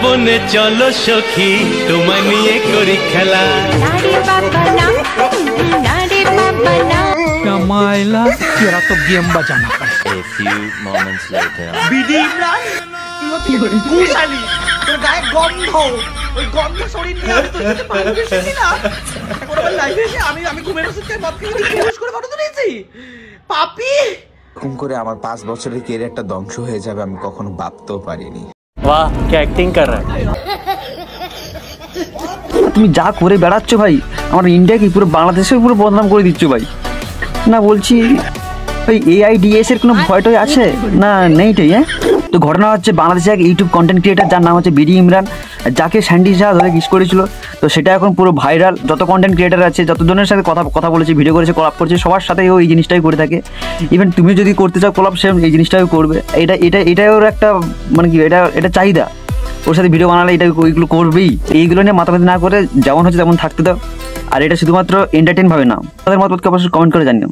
বনে চলো সখী তোমায় নিয়ে করি খেলা। मायला तेरा तो गेम बजाना पड़ेगा। A few moments later. বিডি ইমরান কুশালি তোর গায়ে গন্ধ, ওই গন্ধ শরীর নিয়ে আমি তোর সাথে পানি মিশিয়েছি না কোনোবার লাইভে এসে আমি ঘুমের ওষুধ খেয়ে মদ খেয়ে বেহুশ করে ফটো তুলেছি পাপি। এরকম করে আমার 5 বছরের ক্যারিয়ারটা ধ্বংস হয়ে যাবে আমি কখনো ভাবতেও পারিনি। वाह क्या एक्टिंग कर रहा है। তুমি যা করে বেড়াচ্ছ ভাই, আমার ইন্ডিয়াকে পুরো বাংলাদেশে পুরো বদনাম করে দিচ্ছ ভাই। না বলছি ওই AIDS এর কোনো ভয়টয় আছে না? নেইটাই। হ্যাঁ, তো ঘটনা হচ্ছে বাংলাদেশে এক ইউটিউব কন্টেন্ট ক্রিয়েটার যার নাম হচ্ছে বিডি ইমরান, যাকে স্যান্ডি শাহ ধরে কিস করেছিল। তো সেটা এখন পুরো ভাইরাল। যত কন্টেন্ট ক্রিয়েটার আছে, যতজনের সাথে কথা বলেছে, ভিডিও করেছে, কোলাপ করছে, সবার সাথে ও এই জিনিসটাই করে থাকে। ইভেন তুমি যদি করতে চাও কোলাপ, সে এই জিনিসটাই করবে। এটাই ওর একটা মানে কি, এটা চাহিদা। ওর সাথে ভিডিও বানালে ওইগুলো করবেই। এইগুলো নিয়ে মাথামাতি না করে যেমন হচ্ছে তেমন থাকতে দাও। আর এটা শুধুমাত্র এন্টারটেইন ভাবে না। তাদের মতামতকে অবশ্যই কমেন্ট করে জানিও।